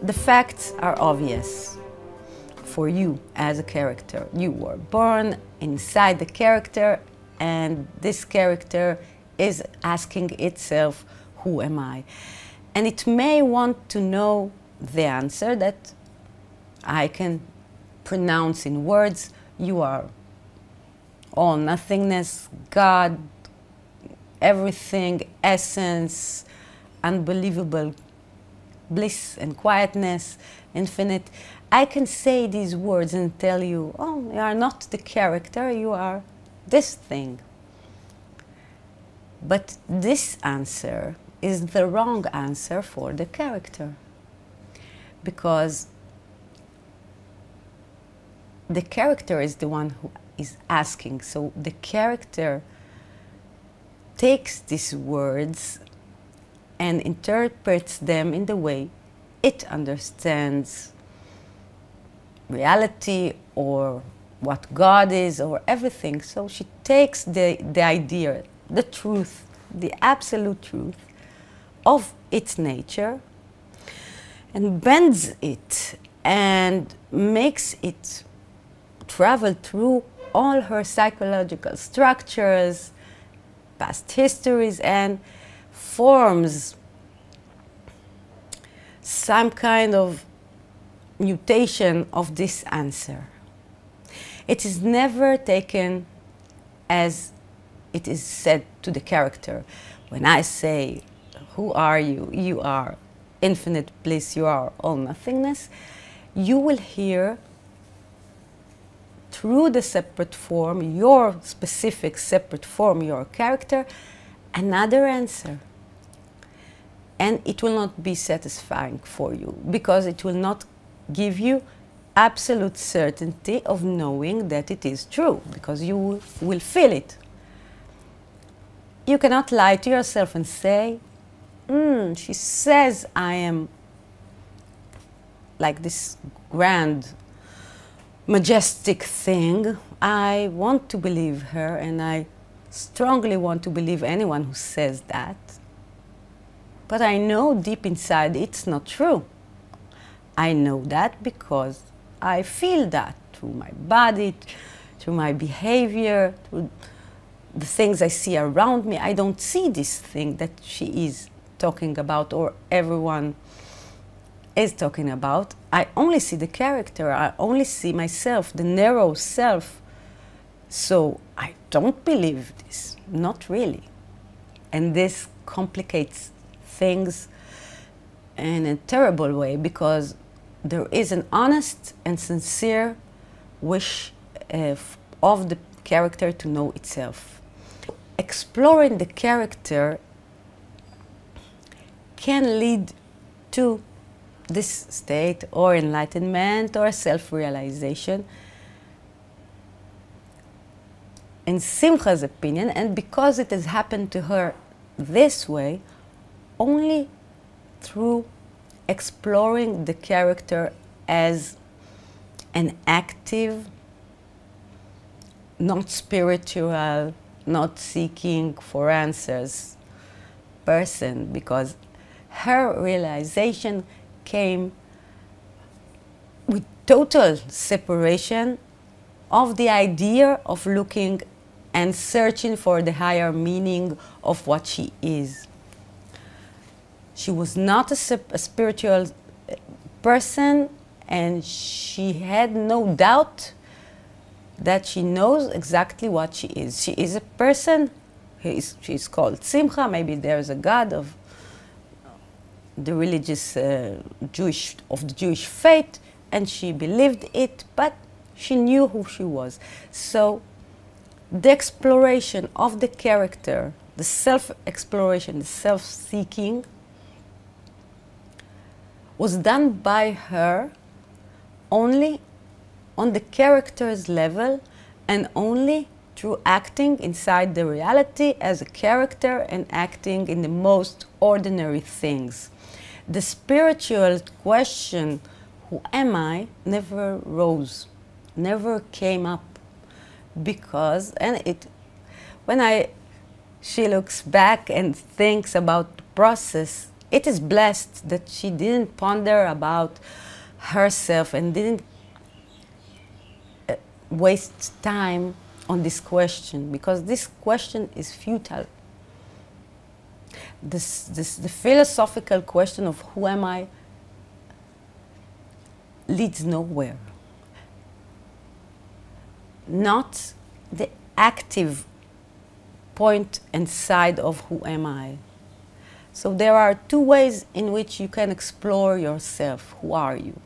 The facts are obvious for you as a character. You were born inside the character, and this character is asking itself, who am I? And it may want to know the answer that I can pronounce in words. You are all nothingness, God, everything, essence, unbelievable bliss and quietness, infinite. I can say these words and tell you, oh, you are not the character, you are this thing. But this answer is the wrong answer for the character, because the character is the one who is asking. So the character takes these words and interprets them in the way it understands reality or what God is or everything. So she takes the idea, the truth, the absolute truth of its nature, and bends it and makes it travel through all her psychological structures, past histories, and forms some kind of mutation of this answer. It is never taken as it is said to the character. When I say, who are you? You are infinite bliss, you are all nothingness. You will hear through the separate form, your specific separate form, your character, another answer. And it will not be satisfying for you, because it will not give you absolute certainty of knowing that it is true, because you will feel it. You cannot lie to yourself and say, she says I am like this grand, majestic thing. I want to believe her, and I strongly want to believe anyone who says that. But I know deep inside it's not true. I know that because I feel that through my body, through my behavior, through the things I see around me. I don't see this thing that she is talking about or everyone is talking about. I only see the character. I only see myself, the narrow self. So I don't believe this, not really. And this complicates things in a terrible way, because there is an honest and sincere wish of the character to know itself. Exploring the character can lead to this state or enlightenment or self-realization. In Simcha's opinion, and because it has happened to her this way, only through exploring the character as an active, not spiritual, not seeking for answers person, because her realization came with total separation of the idea of looking and searching for the higher meaning of what she is. She was not a spiritual person, and she had no doubt that she knows exactly what she is. She is a person, she is called Simcha, maybe there is a God of the religious Jewish faith, and she believed it, but she knew who she was. So the exploration of the character, the self-exploration, the self-seeking, was done by her only on the character's level, and only through acting inside the reality as a character and acting in the most ordinary things. The spiritual question, who am I, never rose, never came up, because, when she looks back and thinks about the process, it is blessed that she didn't ponder about herself and didn't waste time on this question, because this question is futile. The philosophical question of who am I leads nowhere. Not the active point and side of who am I. So there are two ways in which you can explore yourself. Who are you?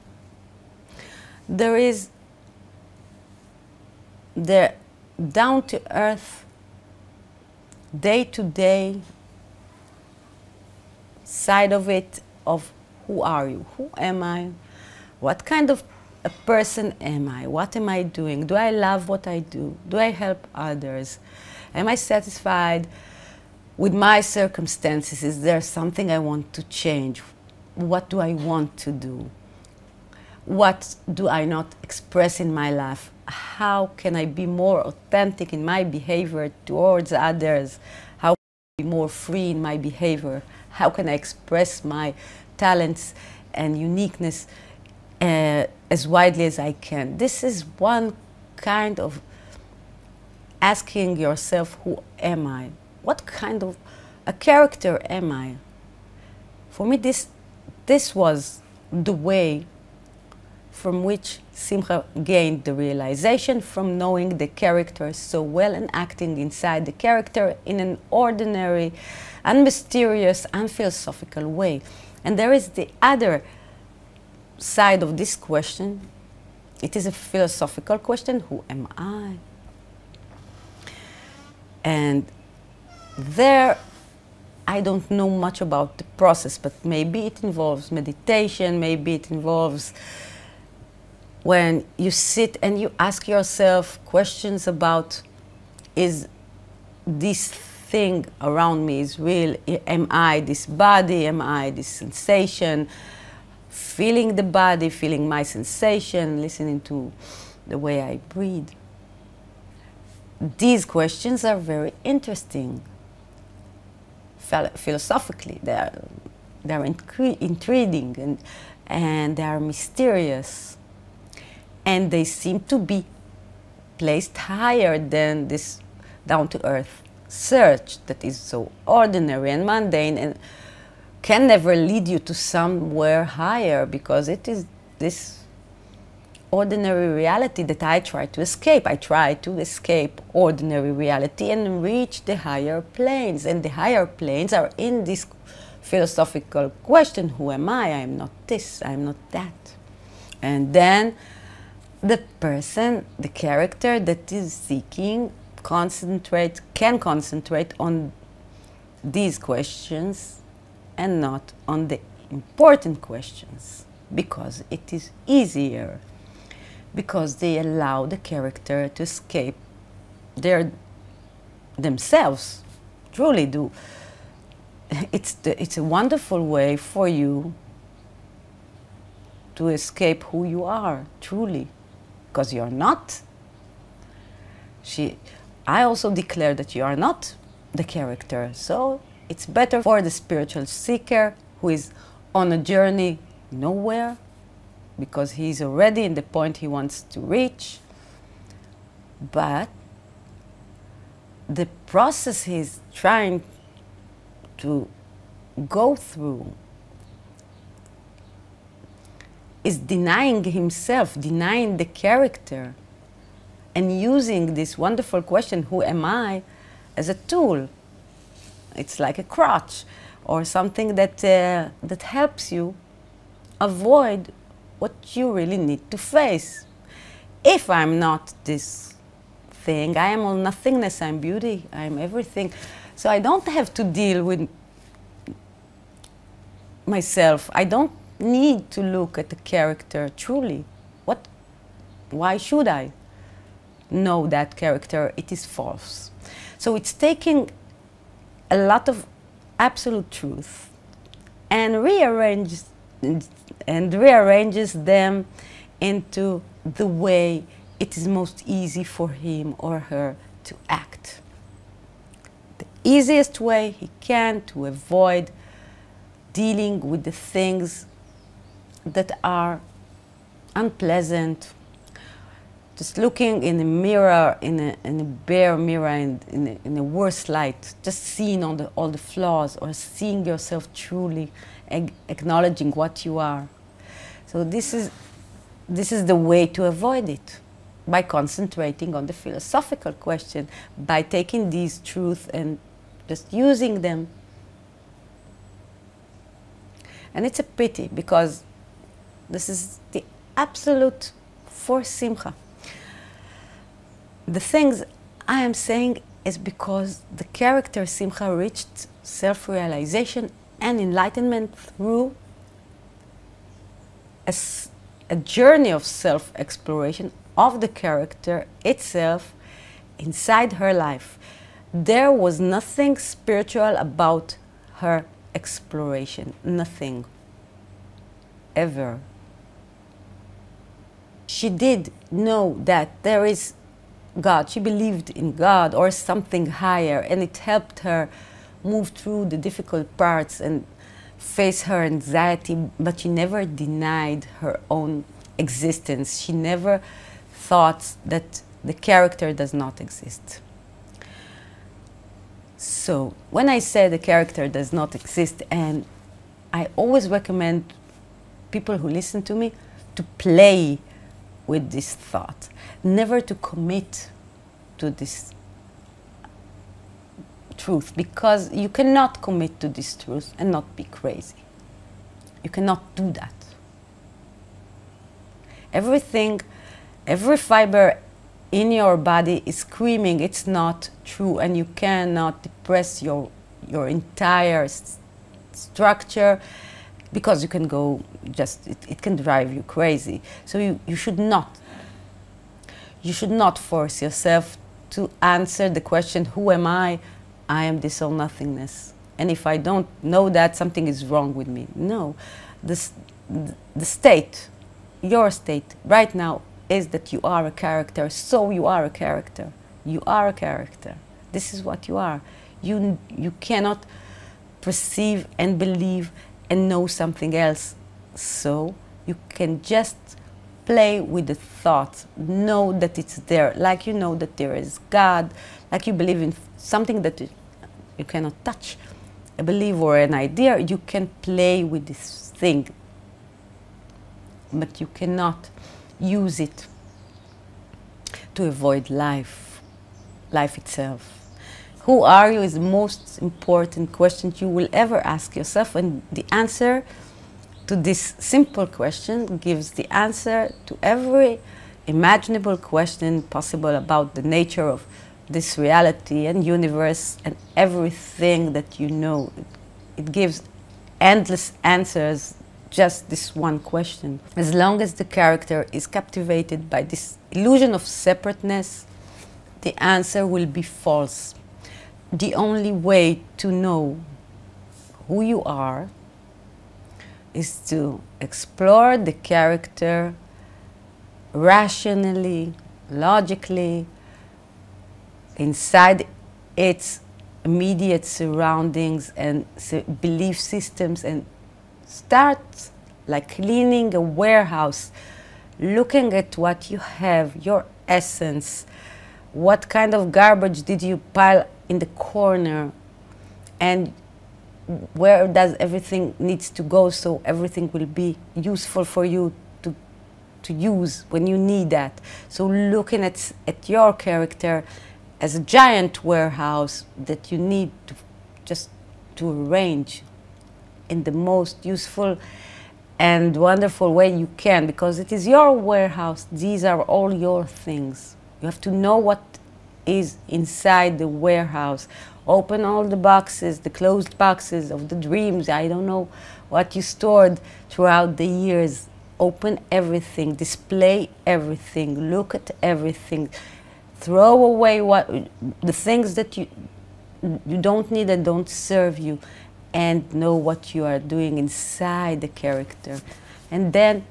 There is the down-to-earth, day-to-day side of it, of who are you? Who am I? What kind of a person am I? What am I doing? Do I love what I do? Do I help others? Am I satisfied with my circumstances? Is there something I want to change? What do I want to do? What do I not express in my life? How can I be more authentic in my behavior towards others? How can I be more free in my behavior? How can I express my talents and uniqueness as widely as I can? This is one kind of asking yourself, who am I? What kind of a character am I? For me, this was the way from which Simcha gained the realization, from knowing the character so well and acting inside the character in an ordinary, unmysterious, unphilosophical way. And there is the other side of this question. It is a philosophical question. Who am I? And there, I don't know much about the process, but maybe it involves meditation, maybe it involves when you sit and you ask yourself questions about, is this thing around me is real? Am I this body? Am I this sensation? Feeling the body, feeling my sensation, listening to the way I breathe. These questions are very interesting. Philosophically, they're intriguing and they are mysterious. And they seem to be placed higher than this down-to-earth search that is so ordinary and mundane and can never lead you to somewhere higher, because it is this ordinary reality that I try to escape. I try to escape ordinary reality and reach the higher planes. And the higher planes are in this philosophical question, who am I? I am not this, I am not that. And then the person, the character that is seeking, can concentrate on these questions and not on the important questions, because it is easier, because they allow the character to escape themselves, truly do. It's a wonderful way for you to escape who you are, truly. Because you're not. I also declare that you are not the character. So it's better for the spiritual seeker who is on a journey nowhere, because he's already in the point he wants to reach. But the process he's trying to go through is denying himself, denying the character, and using this wonderful question, who am I, as a tool. It's like a crutch or something that helps you avoid what you really need to face. If I'm not this thing, I am all nothingness, I'm beauty, I'm everything. So I don't have to deal with myself. I don't need to look at the character truly. Why should I know that character? It is false. So it's taking a lot of absolute truth and rearranges them into the way it is most easy for him or her to act. The easiest way he can to avoid dealing with the things that are unpleasant, just looking in a mirror, in a bare mirror, in a worse light, just seeing all the flaws, or seeing yourself truly, acknowledging what you are. So this is the way to avoid it, by concentrating on the philosophical question, by taking these truths and just using them. And it's a pity, because this is the absolute for Simcha. The things I am saying is because the character Simcha reached self-realization and enlightenment through a journey of self-exploration of the character itself inside her life. There was nothing spiritual about her exploration, nothing, ever. She did know that there is God. She believed in God or something higher, and it helped her move through the difficult parts and face her anxiety, but she never denied her own existence. She never thought that the character does not exist. So when I say the character does not exist, and I always recommend people who listen to me to play with this thought, never to commit to this truth, because you cannot commit to this truth and not be crazy. You cannot do that. Everything, every fiber in your body is screaming it's not true, and you cannot depress your entire structure, because you can go it can drive you crazy. So you should not force yourself to answer the question, who am I? I am this all nothingness. And if I don't know that, something is wrong with me. No, the state, your state right now, is that you are a character. So you are a character. You are a character. This is what you are. You cannot perceive and believe and know something else. So you can just play with the thoughts. Know that it's there, like you know that there is God, like you believe in something that you cannot touch, a belief or an idea. You can play with this thing, but you cannot use it to avoid life itself. Who are you is the most important question you will ever ask yourself, and the answer to this simple question gives the answer to every imaginable question possible about the nature of this reality and universe and everything that you know. It gives endless answers, just this one question. As long as the character is captivated by this illusion of separateness, the answer will be false. The only way to know who you are is to explore the character rationally, logically, inside its immediate surroundings and belief systems, and start like cleaning a warehouse, looking at what you have, your essence, what kind of garbage did you pile in the corner, and where does everything needs to go, so everything will be useful for you to use when you need that. So looking at your character as a giant warehouse that you need to arrange in the most useful and wonderful way you can, because it is your warehouse. These are all your things. You have to know what is inside the warehouse. Open all the boxes, the closed boxes of the dreams. I don't know what you stored throughout the years. Open everything, display everything, look at everything. Throw away the things that you don't need and don't serve you, and know what you are doing inside the character. And then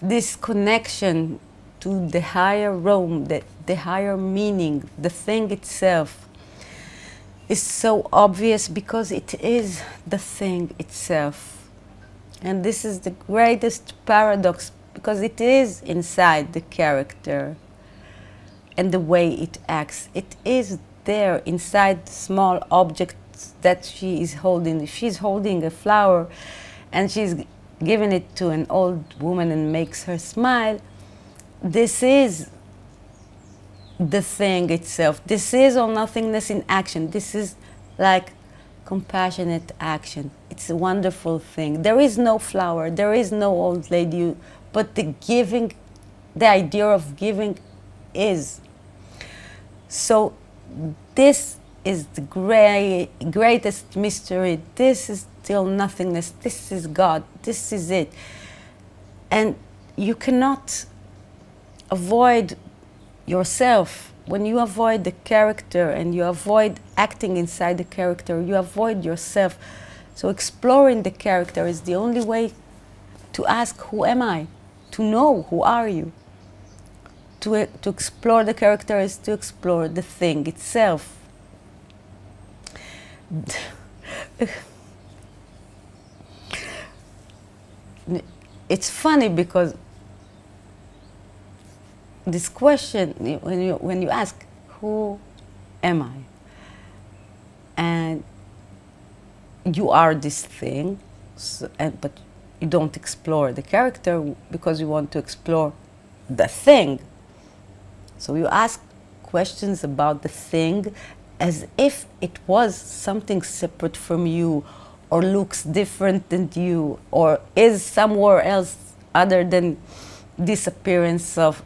this connection to the higher realm, the higher meaning, the thing itself, is so obvious because it is the thing itself. And this is the greatest paradox, because it is inside the character and the way it acts. It is there inside the small objects that she is holding. If she's holding a flower and she's giving it to an old woman and makes her smile, this is the thing itself. This is all nothingness in action. This is like compassionate action. It's a wonderful thing. There is no flower, there is no old lady, but the giving, the idea of giving is. So this is the greatest mystery. This is still nothingness. This is God. This is it. And you cannot avoid yourself. When you avoid the character and you avoid acting inside the character, you avoid yourself. So exploring the character is the only way to ask, who am I? To know, who are you? To explore the character is to explore the thing itself. It's funny because this question, when you ask, who am I? And you are this thing, but you don't explore the character because you want to explore the thing. So you ask questions about the thing as if it was something separate from you, or looks different than you, or is somewhere else other than this appearance of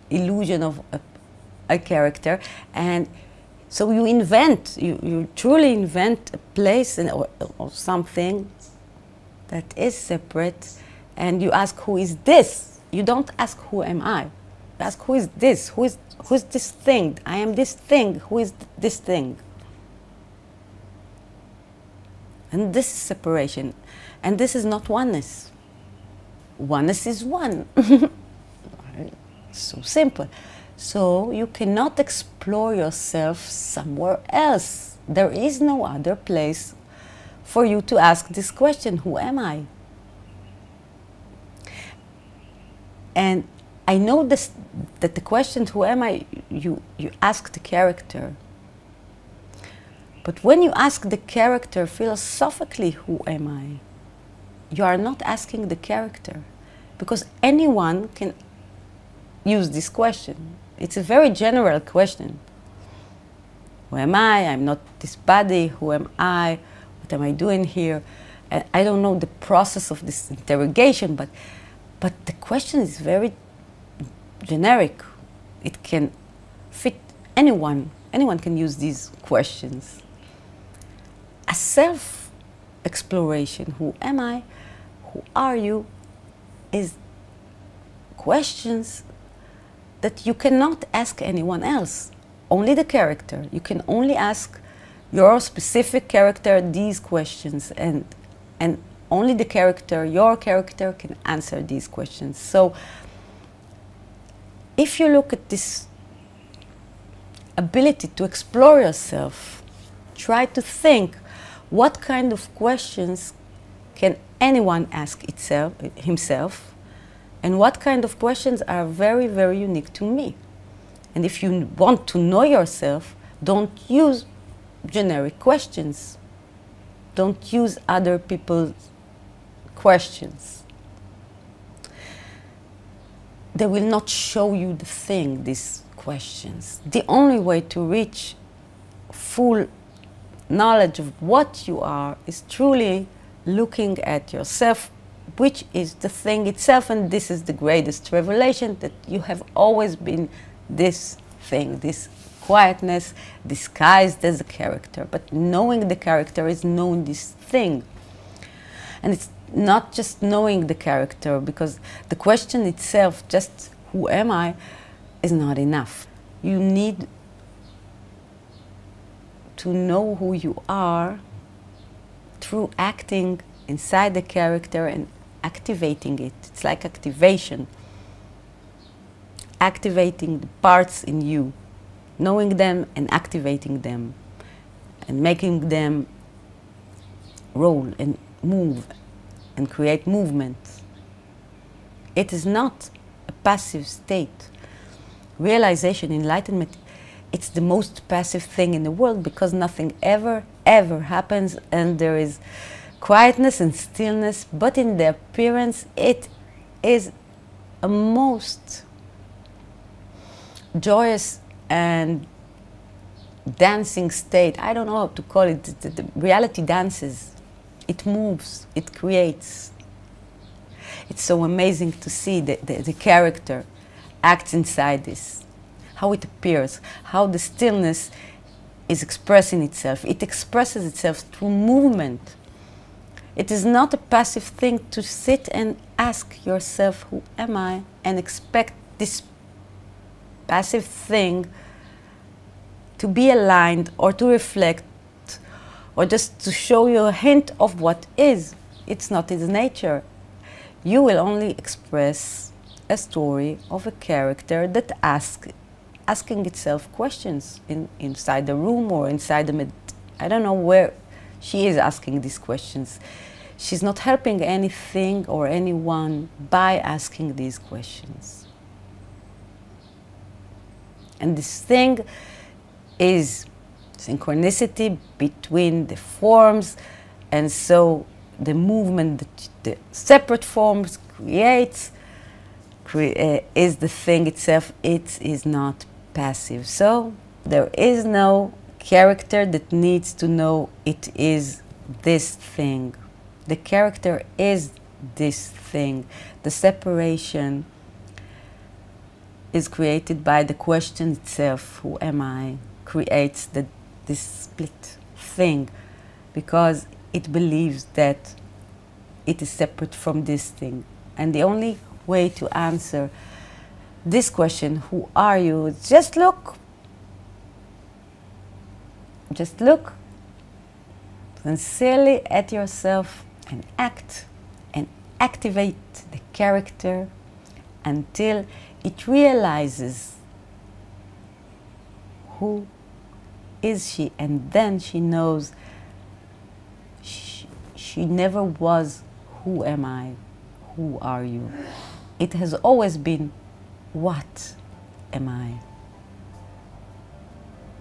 illusion of a character. And so you invent, you truly invent a place or something that is separate, and you ask, who is this? You don't ask, who am I? You ask, who is this? Who's this thing? I am this thing. Who is this thing? And this is separation. And this is not oneness. Oneness is one. So simple. So you cannot explore yourself somewhere else. There is no other place for you to ask this question, who am I? And I know this, that the question, who am I, you ask the character. But when you ask the character philosophically, who am I? You are not asking the character, because anyone can use this question. It's a very general question. Who am I? I'm not this body. Who am I? What am I doing here? And I don't know the process of this interrogation, but the question is very generic. It can fit anyone. Anyone can use these questions. A self-exploration, who am I? Who are you? Is questions that you cannot ask anyone else, only the character. You can only ask your specific character these questions, and only the character, your character, can answer these questions. So if you look at this ability to explore yourself, try to think, what kind of questions can anyone ask himself? And what kind of questions are very, very unique to me? And if you want to know yourself, don't use generic questions. Don't use other people's questions. They will not show you the thing, these questions. The only way to reach full knowledge of what you are is truly looking at yourself, which is the thing itself. And this is the greatest revelation, that you have always been this thing, this quietness disguised as a character. But knowing the character is knowing this thing. And it's not just knowing the character, because the question itself, just who am I, is not enough. You need to know who you are through acting inside the character and activating it. It's like activation. Activating the parts in you, knowing them and activating them. and making them roll and move and create movement. It is not a passive state. Realization, enlightenment, it's the most passive thing in the world, because nothing ever happens, and there is quietness and stillness, but in the appearance it is a most joyous and dancing state. I don't know how to call it. The reality dances. It moves, it creates. It's so amazing to see the character acts inside this, how it appears, how the stillness is expressing itself. It expresses itself through movement. It is not a passive thing to sit and ask yourself, who am I? And expect this passive thing to be aligned or to reflect or just to show you a hint of what is. It's not its nature. You will only express a story of a character that asking itself questions inside the room or inside the I don't know where she is asking these questions. She's not helping anything or anyone by asking these questions. And this thing is synchronicity between the forms, and so the movement that the separate forms creates is the thing itself. It is not passive. So there is no character that needs to know it is this thing. The character is this thing. The separation is created by the question itself, who am I, creates this split thing, because it believes that it is separate from this thing. And the only way to answer this question, who are you, is just look. Just look sincerely at yourself and act and activate the character until it realizes who is she, and then she knows she never was who am I, who are you. It has always been what am I?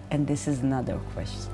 And this is another question.